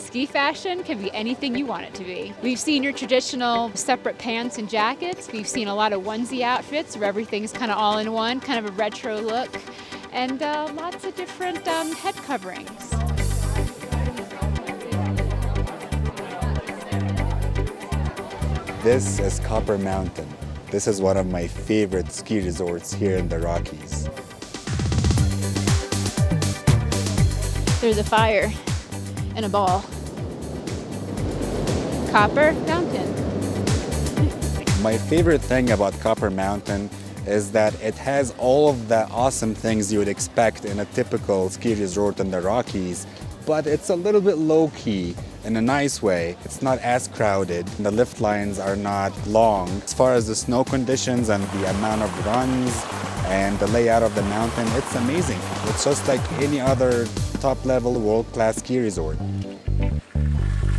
ski fashion can be anything you want it to be. We've seen your traditional separate pants and jackets. We've seen a lot of onesie outfits where everything's kind of all in one, kind of a retro look, and lots of different head coverings. This is Copper Mountain. This is one of my favorite ski resorts here in the Rockies. There's a fire and a ball. Copper Mountain. My favorite thing about Copper Mountain is that it has all of the awesome things you would expect in a typical ski resort in the Rockies, but it's a little bit low-key in a nice way. It's not as crowded. The lift lines are not long. As far as the snow conditions and the amount of runs and the layout of the mountain, it's amazing. It's just like any other top-level world-class ski resort.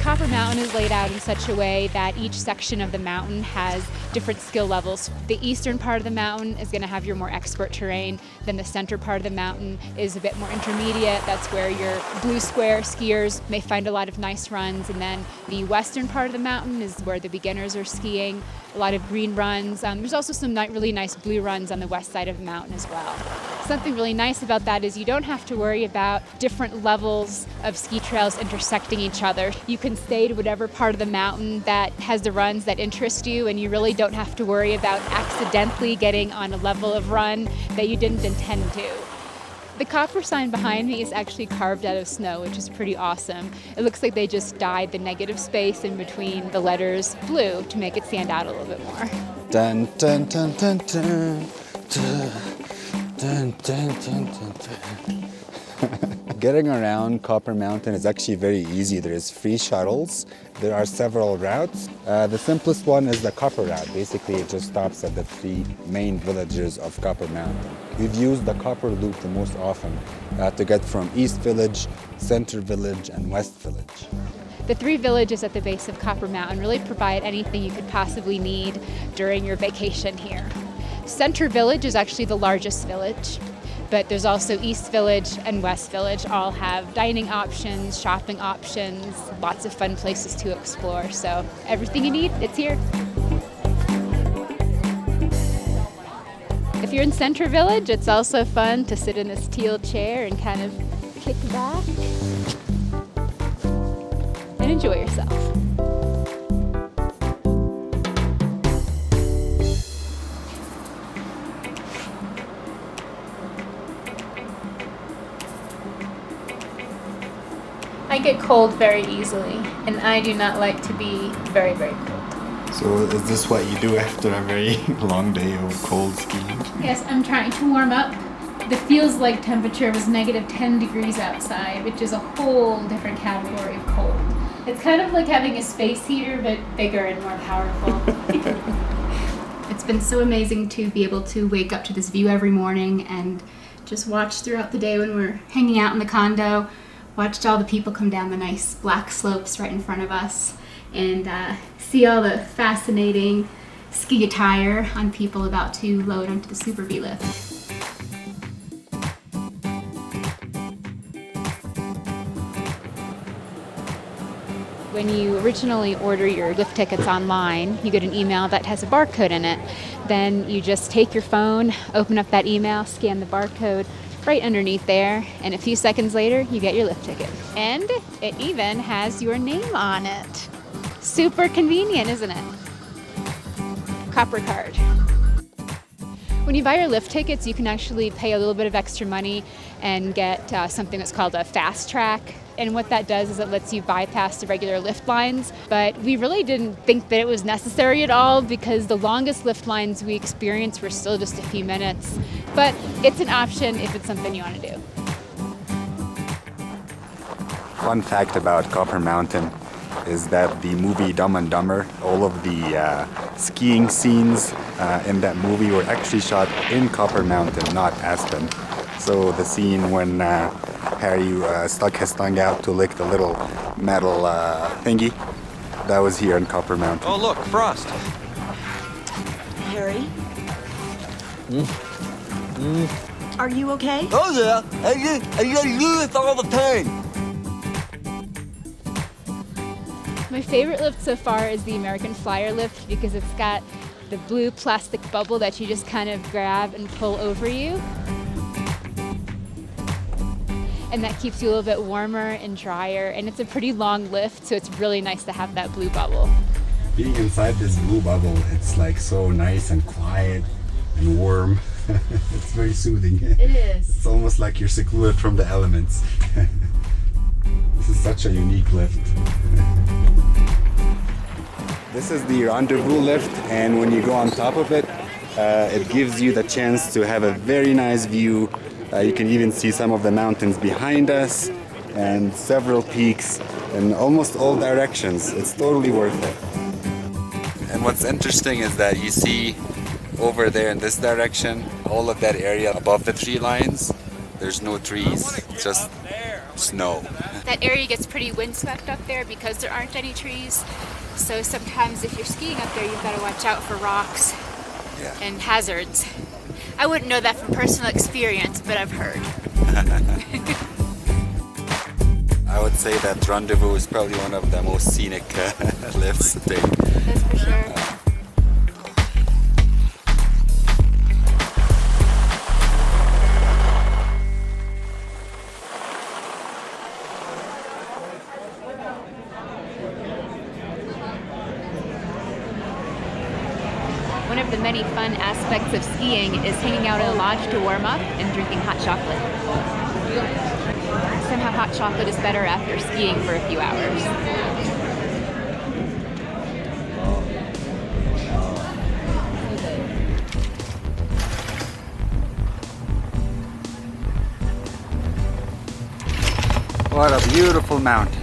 Copper Mountain is laid out in such a way that each section of the mountain has different skill levels. The eastern part of the mountain is going to have your more expert terrain. Then the center part of the mountain is a bit more intermediate. That's where your blue square skiers may find a lot of nice runs. And then the western part of the mountain is where the beginners are skiing. A lot of green runs. There's also some really nice blue runs on the west side of the mountain as well. Something really nice about that is you don't have to worry about different levels of ski trails intersecting each other. You can stay to whatever part of the mountain that has the runs that interest you, and you really don't have to worry about accidentally getting on a level of run that you didn't intend to. The copper sign behind me is actually carved out of snow, which is pretty awesome. It looks like they just dyed the negative space in between the letters blue to make it stand out a little bit more. Dun, dun, dun, dun, dun, dun. Dun, dun, dun, dun, dun. Getting around Copper Mountain is actually very easy. There's free shuttles. There are several routes. The simplest one is the Copper route. Basically, it just stops at the three main villages of Copper Mountain. We've used the Copper Loop the most often to get from East Village, Center Village, and West Village. The three villages at the base of Copper Mountain really provide anything you could possibly need during your vacation here. Center Village is actually the largest village, but there's also East Village and West Village. All have dining options, shopping options, lots of fun places to explore. So everything you need, it's here. If you're in Center Village, it's also fun to sit in this teal chair and kind of kick back and enjoy yourself. I get cold very easily, and I do not like to be very, very cold. So is this what you do after a very long day of cold skiing? Yes, I'm trying to warm up. The feels like temperature was negative 10 degrees outside, which is a whole different category of cold. It's kind of like having a space heater, but bigger and more powerful. It's been so amazing to be able to wake up to this view every morning and just watch throughout the day when we're hanging out in the condo. Watched all the people come down the nice black slopes right in front of us and see all the fascinating ski attire on people about to load onto the Super V lift. When you originally order your lift tickets online, you get an email that has a barcode in it. Then you just take your phone, open up that email, scan the barcode right underneath there, and a few seconds later, you get your lift ticket. And it even has your name on it. Super convenient, isn't it? Copper card. When you buy your lift tickets, you can actually pay a little bit of extra money and get something that's called a fast track. And what that does is it lets you bypass the regular lift lines. But we really didn't think that it was necessary at all because the longest lift lines we experienced were still just a few minutes. But it's an option if it's something you want to do. Fun fact about Copper Mountain is that the movie Dumb and Dumber, all of the skiing scenes in that movie were actually shot in Copper Mountain, not Aspen. So the scene when Harry stuck his tongue out to lick the little metal thingy, that was here in Copper Mountain. Oh look, Frost. Harry? Are you okay? Oh yeah, I get loose all the time. My favorite lift so far is the American Flyer lift because it's got the blue plastic bubble that you just kind of grab and pull over you. And that keeps you a little bit warmer and drier, and it's a pretty long lift, so it's really nice to have that blue bubble. Being inside this blue bubble, it's like so nice and quiet and warm. It's very soothing. It is. It's almost like you're secluded from the elements. This is such a unique lift. This is the Rendezvous Lift, and when you go on top of it, it gives you the chance to have a very nice view. You can even see some of the mountains behind us and several peaks in almost all directions. It's totally worth it. And what's interesting is that you see over there in this direction, all of that area above the tree lines, there's no trees, just snow. That area gets pretty windswept up there because there aren't any trees. So sometimes if you're skiing up there, you've got to watch out for rocks and hazards. I wouldn't know that from personal experience, but I've heard. I would say that Rendezvous is probably one of the most scenic lifts to take. That's for sure. One of the many fun aspects of skiing is hanging out in a lodge to warm up and drinking hot chocolate. Somehow hot chocolate is better after skiing for a few hours. What a beautiful mountain.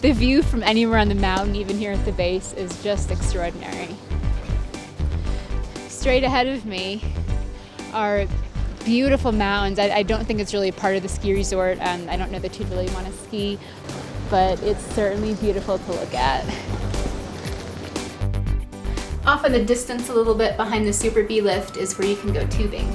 The view from anywhere on the mountain, even here at the base, is just extraordinary. Straight ahead of me are beautiful mountains. I don't think it's really part of the ski resort. I don't know that you'd really want to ski, but it's certainly beautiful to look at. Off in the distance a little bit behind the Super B lift is where you can go tubing.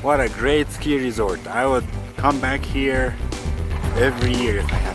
What a great ski resort. I would come back here every year if I had.